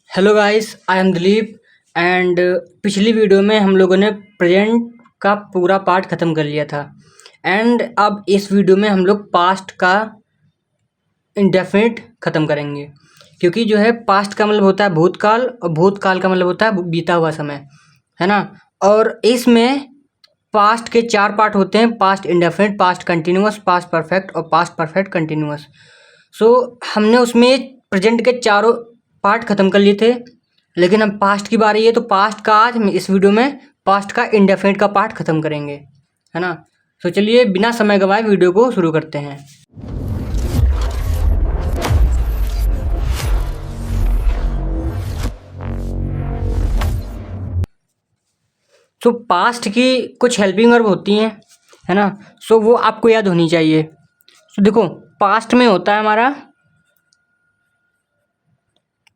Hello guys, I am Dilip and पिछली video में हम लोगों ने प्रेजेंट का पूरा पार्ट ख़त्म कर लिया था। एंड अब इस वीडियो में हम लोग पास्ट का इंडेफिनिट ख़त्म करेंगे, क्योंकि जो है पास्ट का मतलब होता है भूतकाल और भूतकाल का मतलब होता है बीता हुआ समय, है ना। और इसमें पास्ट के 4 पार्ट होते हैं: past indefinite, past continuous, past perfect और पास्ट परफेक्ट कंटिन्यूअस। सो हमने उसमें प्रेजेंट के चारों पार्ट ख़त्म कर लिए थे, लेकिन अब पास्ट की बारी है, तो पास्ट का आज हम इस वीडियो में पास्ट का इंडेफिनिट का पार्ट ख़त्म करेंगे, है ना। तो चलिए बिना समय गवाए वीडियो को शुरू करते हैं। सो पास्ट की कुछ हेल्पिंग वर्ब होती हैं, है ना। सो वो आपको याद होनी चाहिए। सो देखो, पास्ट में होता है हमारा,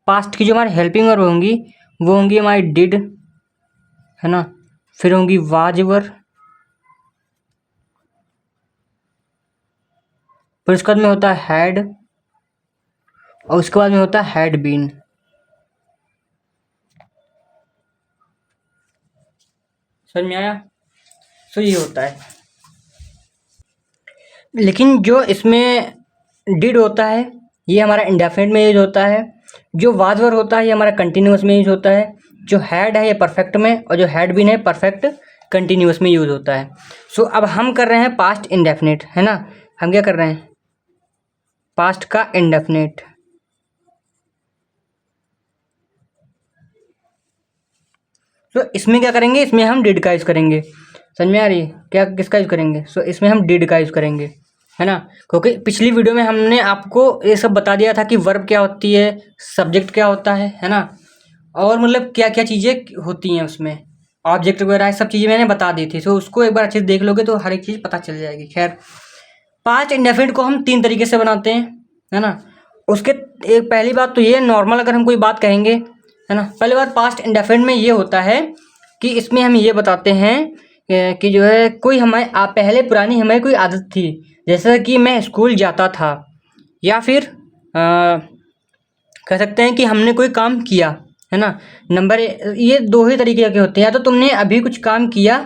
पास्ट की जो हमारी हेल्पिंग वर्ब होंगी वो होंगी हमारी डिड, है ना। फिर होंगी वाज वर, फिर उसके बाद में होता है हैड, और उसके बाद में होता है हैड बीन। समझ में आया? सो ये होता है। लेकिन जो इसमें डिड होता है ये हमारा इंडेफिनिट में यूज होता है, जो वाज वर होता है ये हमारा कंटिन्यूअस में यूज होता है, जो हैड है ये परफेक्ट में, और जो हैड बीन है परफेक्ट कंटिन्यूअस में यूज होता है। सो अब हम कर रहे हैं पास्ट इंडेफिनिट, है ना। हम क्या कर रहे हैं? पास्ट का इंडेफिनिट। तो इसमें क्या करेंगे? इसमें हम डिड का यूज करेंगे। समझ में आ रही है? क्या किसका यूज करेंगे? सो इसमें हम डिड का यूज करेंगे, है ना। क्योंकि पिछली वीडियो में हमने आपको ये सब बता दिया था कि वर्ब क्या होती है, सब्जेक्ट क्या होता है ना, और मतलब क्या क्या चीज़ें होती हैं उसमें, ऑब्जेक्ट वगैरह सब चीज़ें मैंने बता दी थी। सो उसको एक बार अच्छे से देख लोगे तो हर एक चीज़ पता चल जाएगी। खैर, पास्ट इंडेफिनिट को हम 3 तरीके से बनाते हैं, है ना। उसके एक पहली बात तो ये नॉर्मल अगर हम कोई बात कहेंगे, है ना, पहली बात पास्ट इंडेफिनिट में ये होता है कि इसमें हम ये बताते हैं कि जो है कोई हमारे पहले पुरानी हमारी कोई आदत थी, जैसे कि मैं स्कूल जाता था, या फिर कह सकते हैं कि हमने कोई काम किया, है ना। ये 2 ही तरीके के होते हैं, या तो तुमने अभी कुछ काम किया,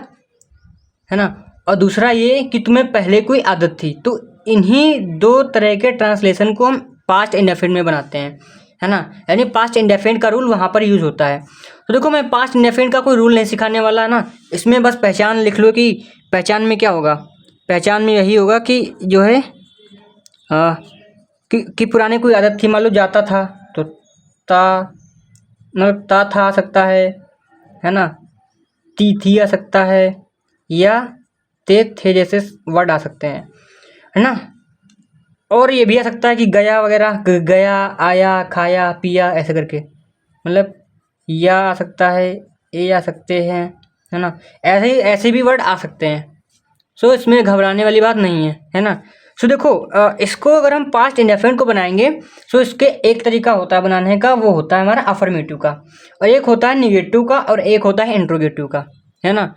है ना, और दूसरा ये कि तुम्हें पहले कोई आदत थी। तो इन्हीं 2 तरह के ट्रांसलेशन को हम पास्ट इंडेफिनिट में बनाते हैं, है ना। यानी पास्ट इंडेफिनिट का रूल वहाँ पर यूज़ होता है। तो देखो, मैं पास्ट इंडेफिनिट का कोई रूल नहीं सिखाने वाला, है ना। इसमें बस पहचान लिख लो कि पहचान में क्या होगा। पहचान में यही होगा कि जो है कि पुराने कोई आदत थी, मान लो जाता था, तो ता मतलब ता था आ सकता है ना। थी आ सकता है, या ते थे जैसे वर्ड आ सकते हैं, है ना। और ये भी आ सकता है कि गया वगैरह, गया, आया, खाया, पिया, ऐसे करके, मतलब या आ सकता है, ए आ सकते हैं, है ना। ऐसे भी वर्ड आ सकते हैं। सो इसमें घबराने वाली बात नहीं है ना। सो देखो, इसको अगर हम पास्ट इंडेफिनिट को बनाएंगे, सो इसके एक तरीका होता है बनाने का, वो होता है हमारा अफर्मेटिव का, और एक होता है निगेटिव का, और एक होता है इंट्रोगेटिव का, है ना।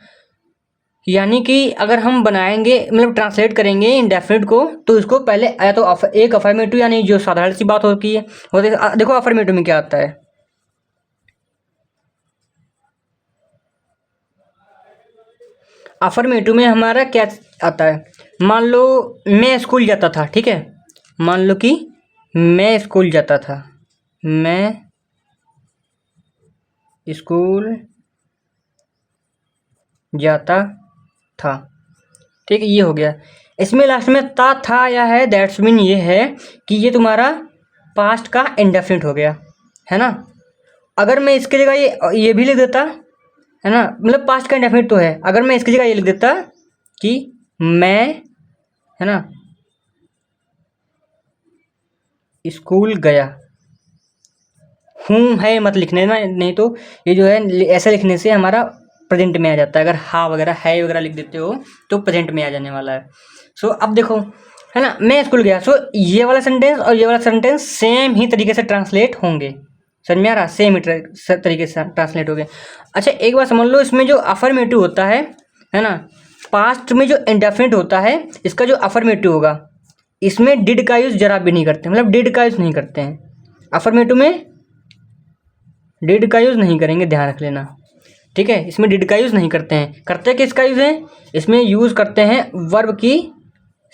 यानी कि अगर हम बनाएंगे, मतलब ट्रांसलेट करेंगे इंडेफिनिट को, तो इसको पहले या तो एक अफर्मेटिव, यानी जो साधारण सी बात होती है वो देखो अफर्मेटिव में क्या आता है। अफर्मेटिव में हमारा क्या आता है? मान लो मैं स्कूल जाता था, ठीक है। मान लो कि मैं स्कूल जाता था, मैं स्कूल जाता था, ठीक है, ये हो गया। इसमें लास्ट में ता था आया है, दैट्स मीन ये है कि ये तुम्हारा पास्ट का इंडेफिनिट हो गया, है ना। अगर मैं इसकी जगह ये भी लिख देता, है ना, मतलब पास्ट का इंडेफिनिट तो है, अगर मैं इसकी जगह ये लिख देता कि मैं, है ना, स्कूल गया हूँ, है मत लिखने ना, नहीं तो ये जो है ऐसे लिखने से हमारा प्रेजेंट में आ जाता है। अगर हा वगैरह है वगैरह लिख देते हो तो प्रेजेंट में आ जाने वाला है। सो अब देखो, है ना, मैं स्कूल गया। सो ये वाला सेंटेंस और ये वाला सेंटेंस सेम ही तरीके से ट्रांसलेट होंगे। समझ में आ रहा? सेम ही तरीके से ट्रांसलेट हो गए। अच्छा, एक बार समझ लो, इसमें जो अफर्मेटिव होता है ना, पास्ट में जो इंडेफिनिट होता है, इसका जो अफर्मेटिव होगा, इसमें डिड का यूज़ जरा भी नहीं करते, मतलब डिड का यूज़ नहीं करते हैं अफर्मेटिव में। डिड का यूज़ नहीं करेंगे, ध्यान रख लेना, ठीक है। इसमें डिड का यूज़ नहीं करते हैं। करते किसका यूज़ है? इसमें यूज़ करते हैं वर्ब की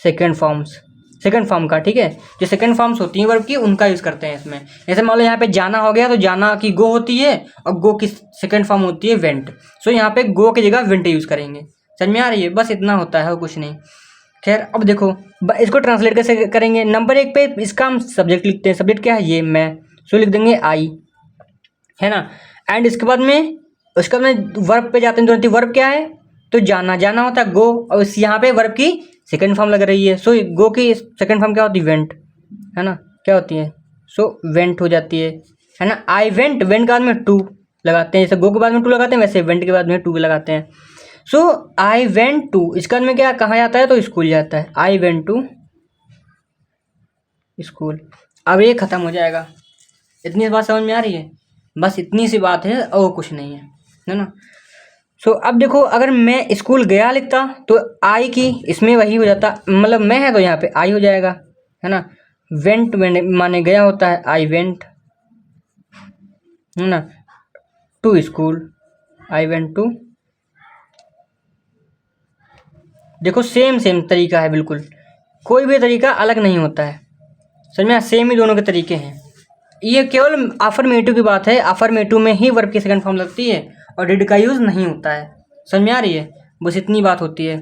सेकंड फॉर्म का, ठीक है। जो सेकंड फॉर्म्स होती हैं वर्ब की, उनका यूज़ करते हैं इसमें। जैसे मान लो यहाँ पे जाना हो गया, तो जाना की गो होती है और गो की सेकंड फॉर्म होती है वेंट। सो यहाँ पे गो की जगह वेंट यूज़ करेंगे। समझ में आ रही है? बस इतना होता है और कुछ नहीं। खैर अब देखो इसको ट्रांसलेट कैसे करेंगे। नंबर 1 पे इसका हम सब्जेक्ट लिखते हैं। सब्जेक्ट क्या है? ये मैं। सो लिख देंगे आई, है ना। एंड इसके बाद में वर्ब पे जाते हैं तुरंत ही। वर्ब क्या है? तो जाना होता है गो, और इस यहाँ पे वर्ब की सेकंड फॉर्म लग रही है। सो गो की सेकंड फॉर्म क्या होती है? वेंट, है ना। क्या होती है? सो वेंट हो जाती है ना। आई वेंट, वेंट के बाद में टू लगाते हैं। जैसे गो के बाद में टू लगाते हैं, वैसे वेंट के बाद में टू लगाते हैं। सो आई वेंट टू, इसके बाद में क्या कहाँ जाता है? तो स्कूल जाता है। I went to school. अब ये खत्म हो जाएगा। इतनी बात समझ में आ रही है? बस इतनी सी बात है और कुछ नहीं है ना। सो अब देखो, अगर मैं स्कूल गया लिखता तो आई की इसमें वही हो जाता, मतलब मैं है तो यहाँ पे आई हो जाएगा, है ना। वेंट माने गया होता है, आई वेंट, है ना, to school, I went to. देखो सेम तरीका है बिल्कुल, कोई भी तरीका अलग नहीं होता है। समझ में? सेम ही दोनों के तरीके हैं। ये केवल अफर्मेटिव की बात है। अफर्मेटिव में ही वर्ब की सेकंड फॉर्म लगती है और डिड का यूज़ नहीं होता है। समझ में आ रही है? बस इतनी बात होती है।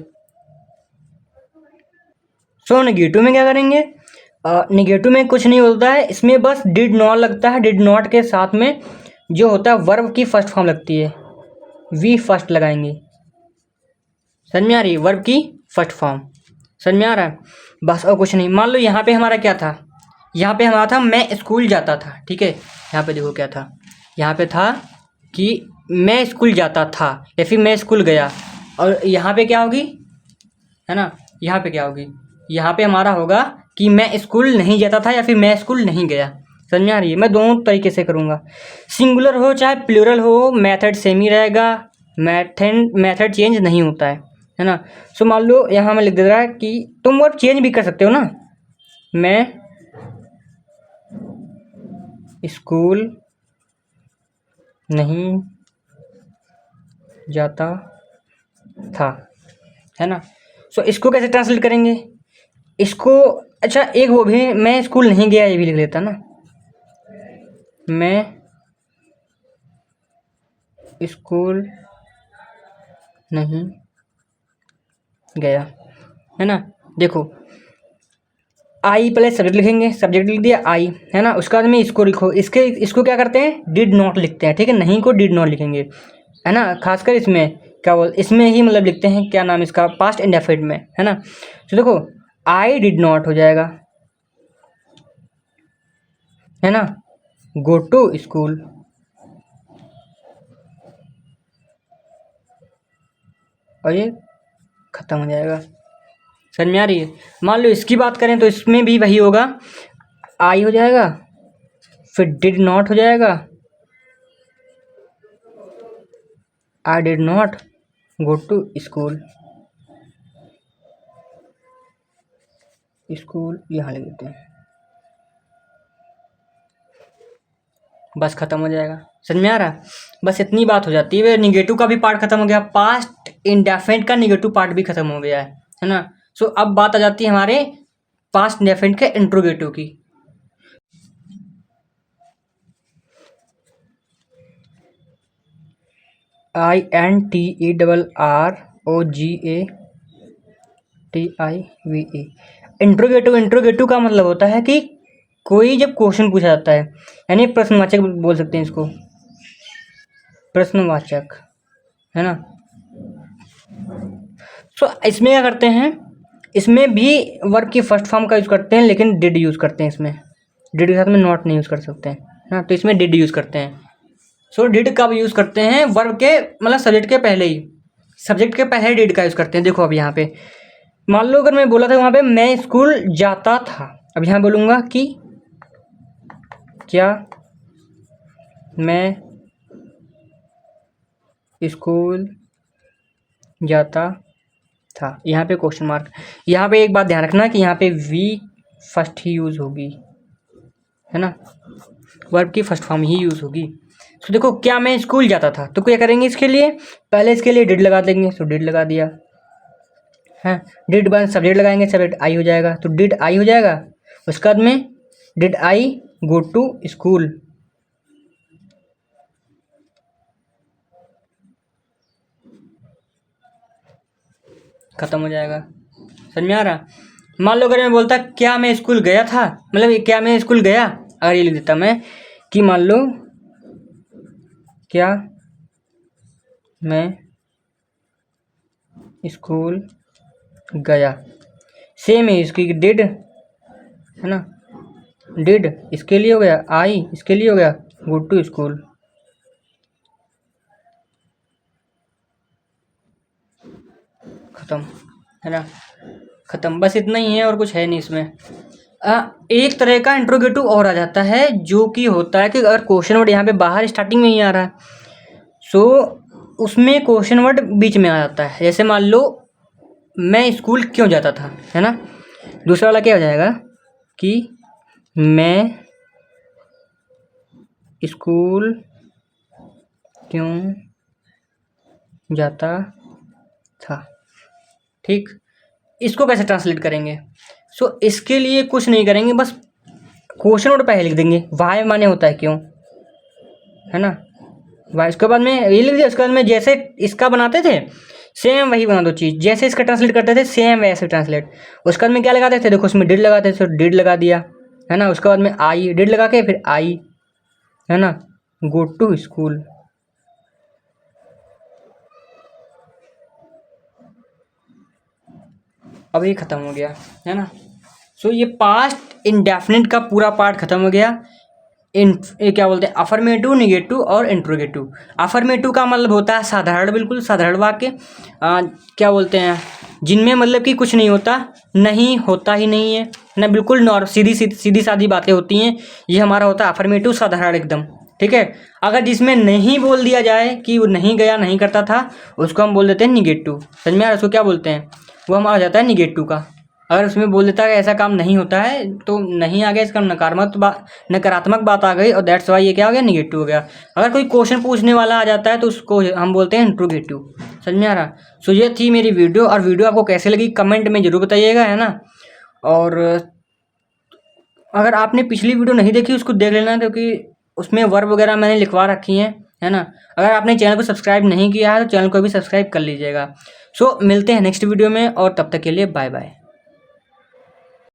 सो नेगेटिव में क्या करेंगे? नेगेटिव में कुछ नहीं होता है। इसमें बस डिड नॉट लगता है। डिड नॉट के साथ में जो होता है वर्ब की फर्स्ट फॉर्म लगती है, वी फर्स्ट लगाएंगे। समझ में आ रही है? वर्ब की फर्स्ट फॉर्म। समझ में आ रहा है? बस और कुछ नहीं। मान लो यहाँ पे हमारा क्या था? यहाँ पे हमारा था मैं स्कूल जाता था, ठीक है। यहाँ पे देखो क्या था? यहाँ पे था कि मैं स्कूल जाता था या फिर मैं स्कूल गया। और यहाँ पे क्या होगी, है ना, यहाँ पे क्या होगी? यहाँ पे हमारा होगा कि मैं स्कूल नहीं जाता था या फिर मैं स्कूल नहीं गया। समझ में आ रही है? मैं दोनों तरीके से करूँगा। सिंगुलर हो चाहे प्लूरल हो, मेथड सेम ही रहेगा। मेथड चेंज नहीं होता है ना। सो मान लो यहाँ मैं लिख दे रहा है कि तुम वर्ब चेंज भी कर सकते हो ना। मैं स्कूल नहीं जाता था, है ना। सो इसको कैसे ट्रांसलेट करेंगे? इसको अच्छा एक वो भी, मैं स्कूल नहीं गया, ये भी लिख लेता ना। मैं स्कूल नहीं गया, है ना। देखो आई पहले सब्जेक्ट लिखेंगे, सब्जेक्ट लिख दिया आई, है ना। उसके बाद में इसको लिखो, इसको क्या करते हैं? डिड नॉट लिखते हैं, ठीक है। नहीं को डिड नॉट लिखेंगे, है ना। खासकर इसमें क्या बोल, इसमें ही मतलब लिखते हैं, क्या नाम इसका, पास्ट इंडेफिनिट में, है ना। तो देखो आई डिड नॉट हो जाएगा, है ना, गो टू स्कूल, और ये खत्म हो जाएगा। समझ में आ रही है? मान लो इसकी बात करें तो इसमें भी वही होगा, आई हो जाएगा, फिर डिड नॉट हो जाएगा, I did not go to school, school यहाँ लिख देते हैं, बस खत्म हो जाएगा। समझ में आ रहा है? बस इतनी बात हो जाती है। निगेटिव का भी पार्ट खत्म हो गया, पास्ट इंडेफिनिट का निगेटिव पार्ट भी खत्म हो गया है ना। सो अब बात आ जाती है हमारे पास्ट इंडेफिनिट के इंट्रोगेटिव की। INTERROGATIVE। इंट्रोगेटिव का मतलब होता है कि कोई जब क्वेश्चन पूछा जाता है, यानी प्रश्नवाचक बोल सकते हैं इसको, प्रश्नवाचक, है ना। सो इसमें क्या करते हैं? इसमें भी वर्ब की फर्स्ट फॉर्म का यूज़ करते हैं, लेकिन डिड यूज़ करते हैं इसमें। डिड के साथ में नॉट नहीं यूज़ कर सकते हैं, है ना। तो इसमें डिड यूज़ करते हैं। सो डिड कब यूज़ करते हैं? वर्ब के मतलब सब्जेक्ट के पहले ही, सब्जेक्ट के पहले डिड का यूज़ करते हैं। देखो अब यहाँ पे मान लो अगर मैं बोला था वहाँ पे मैं स्कूल जाता था, अब यहाँ बोलूँगा कि क्या मैं स्कूल जाता था, यहाँ पे क्वेश्चन मार्क। यहाँ पे एक बात ध्यान रखना कि यहाँ पे वी फर्स्ट ही यूज़ होगी, है ना। वर्ब की फर्स्ट फॉर्म ही यूज़ होगी। तो देखो क्या मैं स्कूल जाता था, तो क्या करेंगे इसके लिए, पहले इसके लिए डिड लगा देंगे, तो डिड लगा दिया है। डिड बाद सब्जेक्ट लगाएंगे, सब्जेक्ट आई हो जाएगा, तो डिड आई हो जाएगा। उसके बाद में did I go to school, खत्म हो जाएगा। समझ में आ रहा। मान लो अगर मैं बोलता क्या मैं स्कूल गया था, मतलब क्या मैं स्कूल गया, अगर ये लिख देता मैं कि मान लो क्या मैं स्कूल गया, सेम है इसकी डिड, है ना, डिड इसके लिए हो गया, आई इसके लिए हो गया, गो टू स्कूल, खत्म, है ना, खत्म। बस इतना ही है और कुछ है नहीं इसमें। एक तरह का इंट्रोगेटिव और आ जाता है जो कि होता है कि अगर क्वेश्चन वर्ड यहाँ पे बाहर स्टार्टिंग में ही आ रहा है, सो उसमें क्वेश्चन वर्ड बीच में आ जाता है। जैसे मान लो मैं स्कूल क्यों जाता था, है ना। दूसरा वाला क्या हो जाएगा कि मैं स्कूल क्यों जाता था। ठीक, इसको कैसे ट्रांसलेट करेंगे, सो इसके लिए कुछ नहीं करेंगे, बस क्वेश्चन वर्ड पहले लिख देंगे, वाई माने होता है क्यों, है ना, वाई। उसके बाद में ये लिख दिया, उसके बाद में जैसे इसका बनाते थे सेम वही बना दो चीज़, जैसे इसका ट्रांसलेट करते थे सेम वैसे ट्रांसलेट। उसके बाद में क्या लगाते थे, देखो उसमें डिड लगाते थे, तो डिड लगा दिया, है ना। उसके बाद में आई, डिड लगा के फिर आई, है ना, गो टू स्कूल, अब ये खत्म हो गया, है ना। सो ये पास्ट इंडेफिनिट का पूरा पार्ट खत्म हो गया। ये क्या बोलते हैं, अफर्मेटिव, निगेटिव और इंट्रोगेटिव। अफर्मेटिव का मतलब होता है साधारण, बिल्कुल साधारण वाक्य, क्या बोलते हैं, जिनमें मतलब कि कुछ नहीं होता, नहीं होता ही नहीं है ना, बिल्कुल सीधी सादी बातें होती हैं, ये हमारा होता है अफर्मेटिव, साधारण एकदम। ठीक है। अगर जिसमें नहीं बोल दिया जाए कि वो नहीं गया, नहीं करता था, उसको हम बोल देते हैं निगेटिव। समझ में आ रहा है, उसको क्या बोलते हैं, वो हमारा हो जाता है निगेटिव का। अगर उसमें बोल देता है ऐसा काम नहीं होता है, तो नहीं आ गया, इसका नकारात्मक बात आ गई, और दैट्स वाई ये क्या हो गया, निगेटिव हो गया। अगर कोई क्वेश्चन पूछने वाला आ जाता है तो उसको हम बोलते हैं इंट्रोगेटिव। समझ में आ रहा। सो ये थी मेरी वीडियो, और वीडियो आपको कैसे लगी कमेंट में ज़रूर बताइएगा, है ना। और अगर आपने पिछली वीडियो नहीं देखी उसको देख लेना, क्योंकि उसमें वर्ब वगैरह मैंने लिखवा रखी हैं, है ना। अगर आपने चैनल को सब्सक्राइब नहीं किया है तो चैनल को भी सब्सक्राइब कर लीजिएगा। सो मिलते हैं नेक्स्ट वीडियो में, और तब तक के लिए बाय बाय।